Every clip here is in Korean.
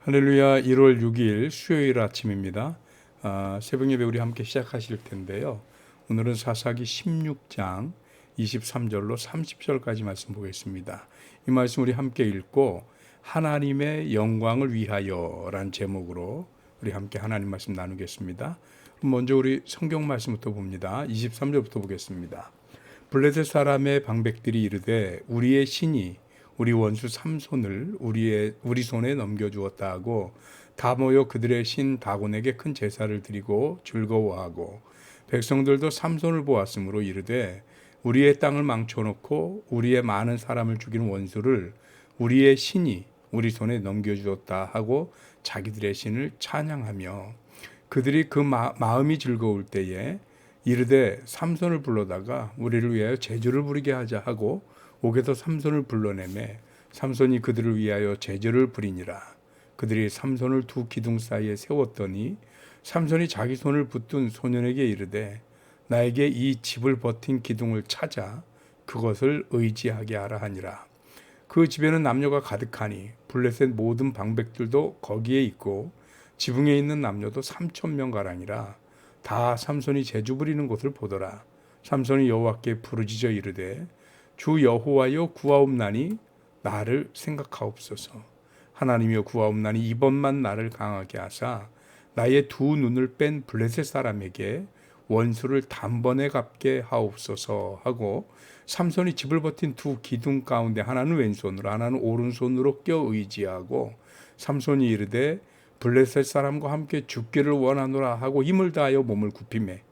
할렐루야. 1월 6일 수요일 아침입니다. 새벽 예배 우리 함께 시작하실 텐데요. 오늘은 사사기 16장 23절로 30절까지 말씀 보겠습니다. 이 말씀 우리 함께 읽고 하나님의 영광을 위하여 라는 제목으로 우리 함께 하나님 말씀 나누겠습니다. 먼저 우리 성경 말씀부터 봅니다. 23절부터 보겠습니다. 블레셋 사람의 방백들이 이르되 우리의 신이 우리 원수 삼손을 우리 손에 넘겨주었다 하고 다 모여 그들의 신 다곤에게 큰 제사를 드리고 즐거워하고 백성들도 삼손을 보았으므로 이르되 우리의 땅을 망쳐놓고 우리의 많은 사람을 죽이는 원수를 우리의 신이 우리 손에 넘겨주었다 하고 자기들의 신을 찬양하며 그들이 그 마음이 즐거울 때에 이르되 삼손을 불러다가 우리를 위하여 제주를 부리게 하자 하고 옥에서 삼손을 불러내매 삼손이 그들을 위하여 제주를 부리니라. 그들이 삼손을 두 기둥 사이에 세웠더니 삼손이 자기 손을 붙든 소년에게 이르되 나에게 이 집을 버틴 기둥을 찾아 그것을 의지하게 하라 하니라. 그 집에는 남녀가 가득하니 블레셋 모든 방백들도 거기에 있고 지붕에 있는 남녀도 3,000명 가량이라. 다 삼손이 제주 부리는 곳을 보더라. 삼손이 여호와께 부르짖어 이르되 주 여호와여 구하옵나니 나를 생각하옵소서. 하나님이여 구하옵나니 이번만 나를 강하게 하사 나의 두 눈을 뺀 블레셋 사람에게 원수를 단번에 갚게 하옵소서 하고 삼손이 집을 버틴 두 기둥 가운데 하나는 왼손으로 하나는 오른손으로 껴 의지하고 삼손이 이르되 블레셋 사람과 함께 죽기를 원하노라 하고 힘을 다하여 몸을 굽히매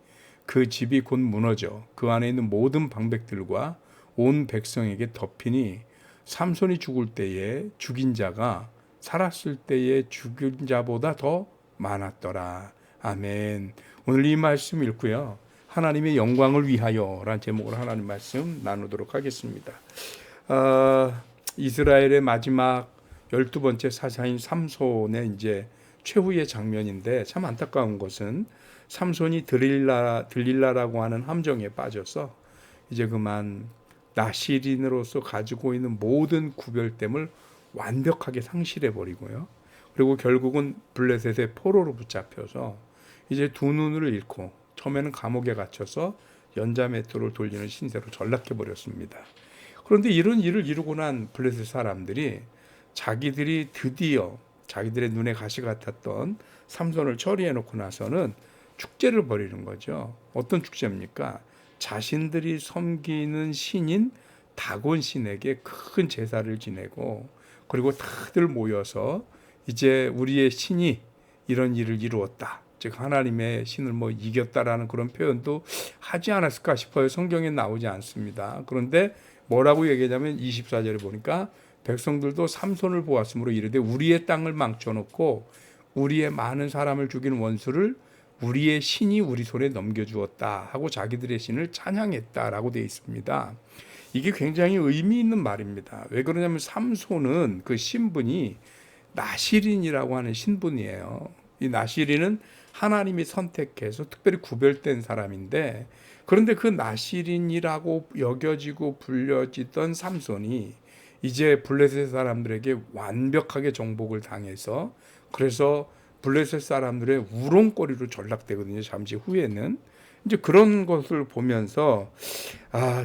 그 집이 곧 무너져 그 안에 있는 모든 방백들과 온 백성에게 덮이니 삼손이 죽을 때에 죽인 자가 살았을 때에 죽인 자보다 더 많았더라. 아멘. 오늘 이 말씀 읽고요. 하나님의 영광을 위하여 라는 제목으로 하나님 말씀 나누도록 하겠습니다. 이스라엘의 마지막 12번째 사사인 삼손의 이제 최후의 장면인데 참 안타까운 것은 삼손이 들릴라라고 하는 함정에 빠져서 이제 그만 나시린으로서 가지고 있는 모든 구별됨을 완벽하게 상실해 버리고요. 그리고 결국은 블레셋의 포로로 붙잡혀서 이제 두 눈을 잃고 처음에는 감옥에 갇혀서 연자맷돌을 돌리는 신세로 전락해 버렸습니다. 그런데 이런 일을 이루고 난 블레셋 사람들이 자기들이 드디어 자기들의 눈에 가시 같았던 삼손을 처리해 놓고 나서는 축제를 벌이는 거죠. 어떤 축제입니까? 자신들이 섬기는 신인 다곤 신에게 큰 제사를 지내고 그리고 다들 모여서 이제 우리의 신이 이런 일을 이루었다. 즉 하나님의 신을 이겼다라는 그런 표현도 하지 않았을까 싶어요. 성경에 나오지 않습니다. 그런데 뭐라고 얘기하냐면 24절에 보니까 백성들도 삼손을 보았으므로 이르되 우리의 땅을 망쳐놓고 우리의 많은 사람을 죽이는 원수를 우리의 신이 우리 손에 넘겨주었다 하고 자기들의 신을 찬양했다라고 되어 있습니다. 이게 굉장히 의미 있는 말입니다. 왜 그러냐면 삼손은 그 신분이 나시린이라고 하는 신분이에요. 이 나시린은 하나님이 선택해서 특별히 구별된 사람인데 그런데 그 나시린이라고 여겨지고 불려지던 삼손이 이제 블레셋 사람들에게 완벽하게 정복을 당해서 그래서 블레셋 사람들의 우롱거리로 전락되거든요. 잠시 후에는 이제 그런 것을 보면서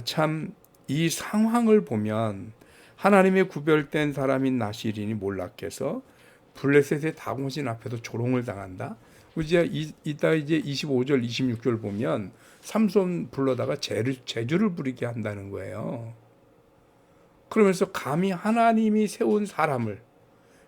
참 이 상황을 보면 하나님의 구별된 사람인 나시린이 몰락해서 블레셋의 다곤신 앞에서 조롱을 당한다. 이따 이제 25절, 26절 보면 삼손 불러다가 제주를 부리게 한다는 거예요. 그러면서 감히 하나님이 세운 사람을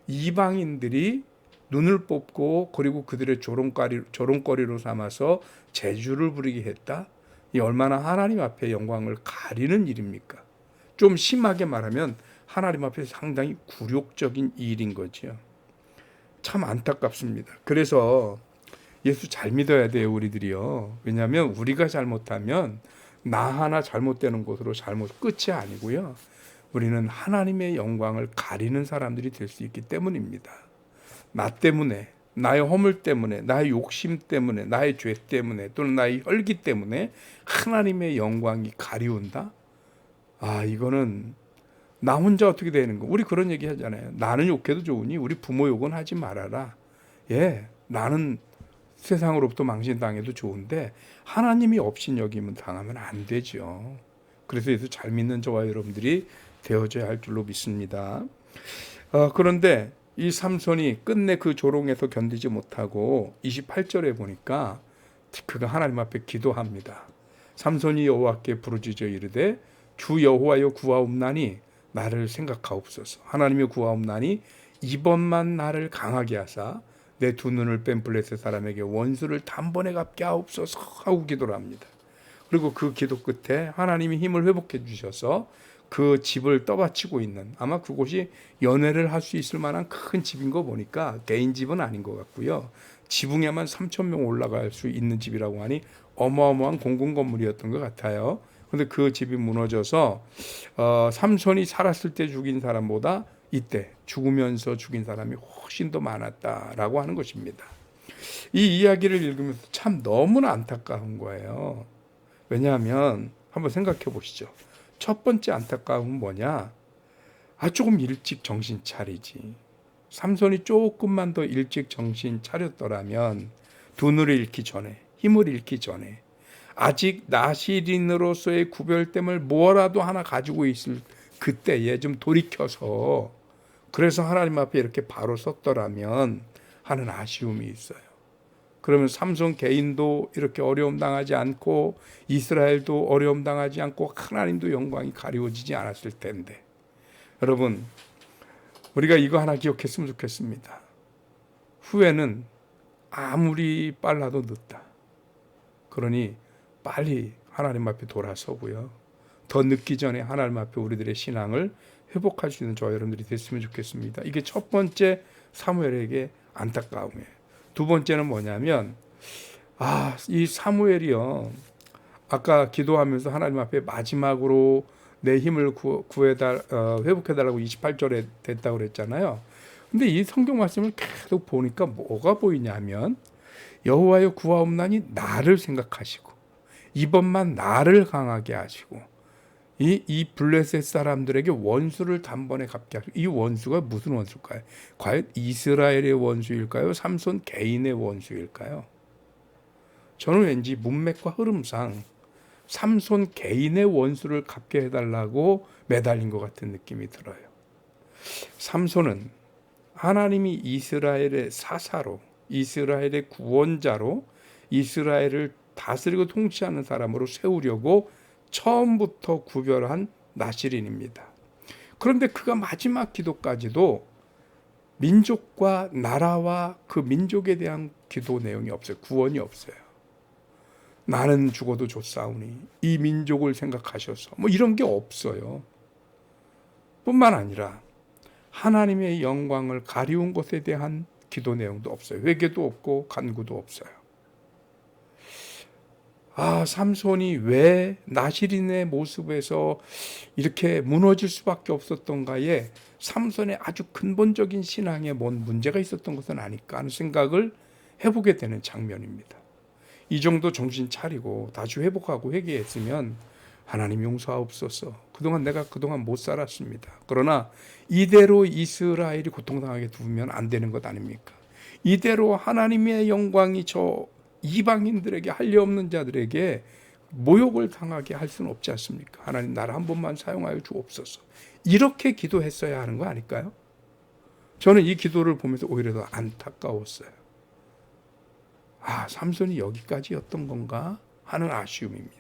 이방인들이 눈을 뽑고 그리고 그들의 조롱거리로 삼아서 제주를 부리게 했다. 이 얼마나 하나님 앞에 영광을 가리는 일입니까? 좀 심하게 말하면 하나님 앞에 상당히 굴욕적인 일인 거죠. 참 안타깝습니다. 그래서 예수 잘 믿어야 돼요, 우리들이요. 왜냐하면 우리가 잘못하면 나 하나 잘못되는 것으로 잘못 끝이 아니고요. 우리는 하나님의 영광을 가리는 사람들이 될 수 있기 때문입니다. 나 때문에, 나의 허물 때문에, 나의 욕심 때문에, 나의 죄 때문에 또는 나의 혈기 때문에 하나님의 영광이 가리운다? 이거는 나 혼자 어떻게 되는 거? 우리 그런 얘기 하잖아요. 나는 욕해도 좋으니 우리 부모 욕은 하지 말아라. 예, 나는 세상으로부터 망신당해도 좋은데 하나님이 업신여김을 당하면 안 되죠. 그래서 예수 잘 믿는 저와 여러분들이 되어져야 할 줄로 믿습니다. 그런데 이 삼손이 끝내 그 조롱에서 견디지 못하고 28절에 보니까 그가 하나님 앞에 기도합니다. 삼손이 여호와께 부르짖어 이르되 주 여호와여 구하옵나니 나를 생각하옵소서. 하나님이 구하옵나니 이번만 나를 강하게 하사 내 두 눈을 뺀 블레셋 사람에게 원수를 단번에 갚게 하옵소서 하고 기도를 합니다. 그리고 그 기도 끝에 하나님이 힘을 회복해 주셔서 그 집을 떠받치고 있는, 아마 그곳이 연애를 할 수 있을 만한 큰 집인 거 보니까 개인 집은 아닌 것 같고요. 지붕에만 3,000명 올라갈 수 있는 집이라고 하니 어마어마한 공공 건물이었던 것 같아요. 그런데 그 집이 무너져서 삼손이 살았을 때 죽인 사람보다 이때 죽으면서 죽인 사람이 훨씬 더 많았다라고 하는 것입니다. 이 이야기를 읽으면서 참 너무나 안타까운 거예요. 왜냐하면 한번 생각해 보시죠. 첫 번째 안타까움은 뭐냐? 조금 일찍 정신 차리지. 삼손이 조금만 더 일찍 정신 차렸더라면 두 눈을 잃기 전에, 힘을 잃기 전에 아직 나시린으로서의 구별됨을 뭐라도 하나 가지고 있을 그때에 좀 돌이켜서 그래서 하나님 앞에 이렇게 바로 섰더라면 하는 아쉬움이 있어요. 그러면 삼손 개인도 이렇게 어려움 당하지 않고 이스라엘도 어려움 당하지 않고 하나님도 영광이 가리워지지 않았을 텐데, 여러분 우리가 이거 하나 기억했으면 좋겠습니다. 후회는 아무리 빨라도 늦다. 그러니 빨리 하나님 앞에 돌아서고요. 더 늦기 전에 하나님 앞에 우리들의 신앙을 회복할 수 있는 저와 여러분들이 됐으면 좋겠습니다. 이게 첫 번째 사무엘에게 안타까움이에요. 두 번째는 뭐냐면 이 사무엘이요, 아까 기도하면서 하나님 앞에 마지막으로 내 힘을 회복해달라고 28절에 됐다고 그랬잖아요. 근데 이 성경 말씀을 계속 보니까 뭐가 보이냐면 여호와여 구하옵나니 나를 생각하시고 이번만 나를 강하게 하시고 이 블레셋 사람들에게 원수를 단번에 갚게 하시고, 이 원수가 무슨 원수일까요? 과연 이스라엘의 원수일까요? 삼손 개인의 원수일까요? 저는 왠지 문맥과 흐름상 삼손 개인의 원수를 갚게 해달라고 매달린 것 같은 느낌이 들어요. 삼손은 하나님이 이스라엘의 사사로, 이스라엘의 구원자로, 이스라엘을 다스리고 통치하는 사람으로 세우려고 처음부터 구별한 나시린입니다. 그런데 그가 마지막 기도까지도 민족과 나라와 그 민족에 대한 기도 내용이 없어요. 구원이 없어요. 나는 죽어도 좋사오니 이 민족을 생각하셔서 이런 게 없어요. 뿐만 아니라 하나님의 영광을 가리운 것에 대한 기도 내용도 없어요. 회개도 없고 간구도 없어요. 삼손이 왜 나시린의 모습에서 이렇게 무너질 수밖에 없었던가에 삼손의 아주 근본적인 신앙에 뭔 문제가 있었던 것은 아닐까 하는 생각을 해보게 되는 장면입니다. 이 정도 정신 차리고 다시 회복하고 회개했으면 하나님 용서하옵소서. 내가 그동안 못 살았습니다. 그러나 이대로 이스라엘이 고통당하게 두면 안 되는 것 아닙니까? 이대로 하나님의 영광이 저 이방인들에게 할례 없는 자들에게 모욕을 당하게 할 수는 없지 않습니까? 하나님 나를 한 번만 사용하여 주옵소서. 이렇게 기도했어야 하는 거 아닐까요? 저는 이 기도를 보면서 오히려 더 안타까웠어요. 삼손이 여기까지였던 건가 하는 아쉬움입니다.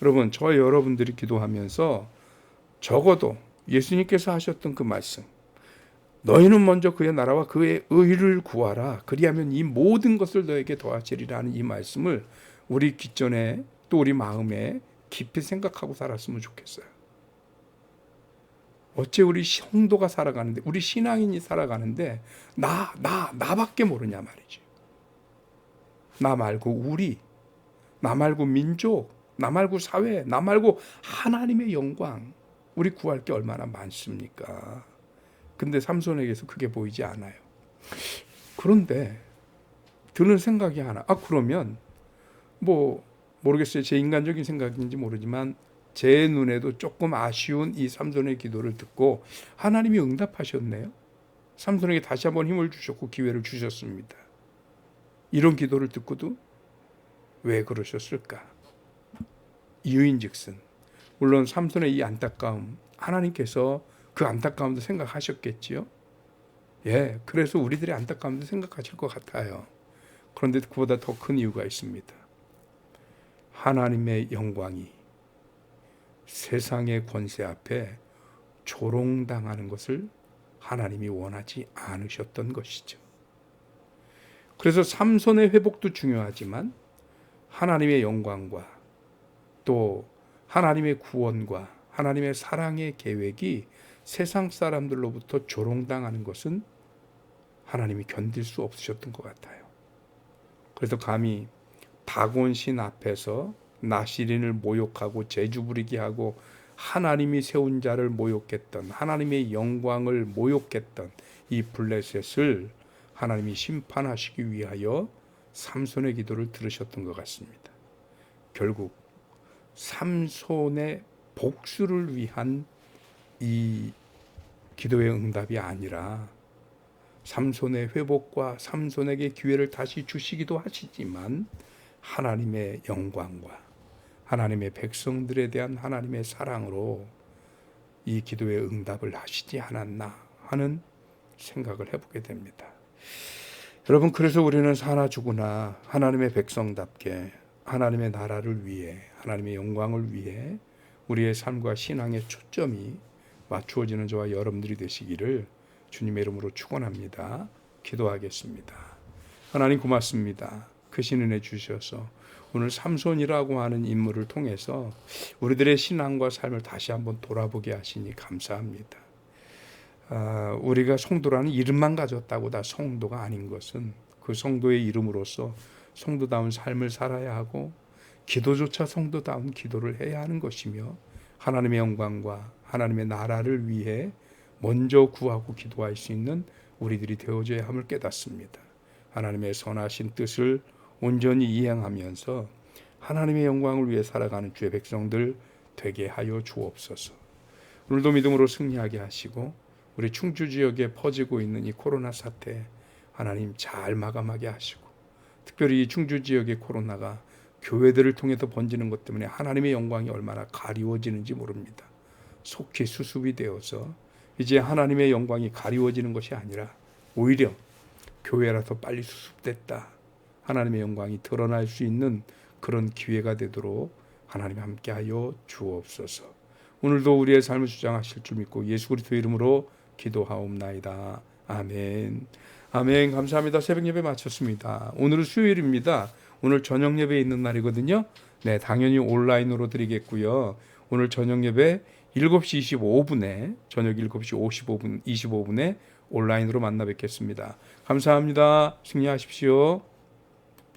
여러분, 저와 여러분들이 기도하면서 적어도 예수님께서 하셨던 그 말씀, 너희는 먼저 그의 나라와 그의 의를 구하라. 그리하면 이 모든 것을 너에게 더하시리라는 이 말씀을 우리 귓전에 또 우리 마음에 깊이 생각하고 살았으면 좋겠어요. 어째 우리 성도가 살아가는데, 우리 신앙인이 살아가는데 나밖에 모르냐 말이지. 나 말고 우리, 나 말고 민족, 나 말고 사회, 나 말고 하나님의 영광, 우리 구할 게 얼마나 많습니까? 근데 삼손에게서 그게 보이지 않아요. 그런데 드는 생각이 하나, 그러면 모르겠어요. 제 인간적인 생각인지 모르지만 제 눈에도 조금 아쉬운 이 삼손의 기도를 듣고 하나님이 응답하셨네요. 삼손에게 다시 한번 힘을 주셨고 기회를 주셨습니다. 이런 기도를 듣고도 왜 그러셨을까? 이유인즉슨 물론 삼손의 이 안타까움, 하나님께서 그 안타까움도 생각하셨겠지요. 예, 그래서 우리들의 안타까움도 생각하실 것 같아요. 그런데 그보다 더 큰 이유가 있습니다. 하나님의 영광이 세상의 권세 앞에 조롱당하는 것을 하나님이 원하지 않으셨던 것이죠. 그래서 삼손의 회복도 중요하지만 하나님의 영광과 또 하나님의 구원과 하나님의 사랑의 계획이 세상 사람들로부터 조롱당하는 것은 하나님이 견딜 수 없으셨던 것 같아요. 그래서 감히 다곤신 앞에서 나시린을 모욕하고 재주부리게 하고 하나님이 세운 자를 모욕했던, 하나님의 영광을 모욕했던 이 블레셋을 하나님이 심판하시기 위하여 삼손의 기도를 들으셨던 것 같습니다. 결국 삼손의 복수를 위한 이 기도의 응답이 아니라 삼손의 회복과 삼손에게 기회를 다시 주시기도 하시지만 하나님의 영광과 하나님의 백성들에 대한 하나님의 사랑으로 이 기도의 응답을 하시지 않았나 하는 생각을 해보게 됩니다. 여러분, 그래서 우리는 사나 죽으나 하나님의 백성답게 하나님의 나라를 위해, 하나님의 영광을 위해 우리의 삶과 신앙의 초점이 맞추어지는 저와 여러분들이 되시기를 주님의 이름으로 축원합니다. 기도하겠습니다. 하나님 고맙습니다. 크신 은혜 주셔서 오늘 삼손이라고 하는 인물을 통해서 우리들의 신앙과 삶을 다시 한번 돌아보게 하시니 감사합니다. 우리가 성도라는 이름만 가졌다고 다 성도가 아닌 것은 그 성도의 이름으로서 성도다운 삶을 살아야 하고 기도조차 성도다운 기도를 해야 하는 것이며 하나님의 영광과 하나님의 나라를 위해 먼저 구하고 기도할 수 있는 우리들이 되어져야 함을 깨닫습니다. 하나님의 선하신 뜻을 온전히 이행하면서 하나님의 영광을 위해 살아가는 주의 백성들 되게 하여 주옵소서. 오늘도 믿음으로 승리하게 하시고 우리 충주 지역에 퍼지고 있는 이 코로나 사태 하나님 잘 마감하게 하시고 특별히 이 충주 지역의 코로나가 교회들을 통해서 번지는 것 때문에 하나님의 영광이 얼마나 가리워지는지 모릅니다. 속히 수습이 되어서 이제 하나님의 영광이 가리워지는 것이 아니라 오히려 교회라서 빨리 수습됐다. 하나님의 영광이 드러날 수 있는 그런 기회가 되도록 하나님 함께하여 주옵소서. 오늘도 우리의 삶을 주장하실 줄 믿고 예수 그리스도 이름으로 기도하옵나이다. 아멘. 아멘. 감사합니다. 새벽 예배 마쳤습니다. 오늘은 수요일입니다. 오늘 저녁 예배 있는 날이거든요. 네, 당연히 온라인으로 드리겠고요. 오늘 저녁 예배 7시 25분에 저녁 7시 25분에 온라인으로 만나 뵙겠습니다. 감사합니다. 승리하십시오.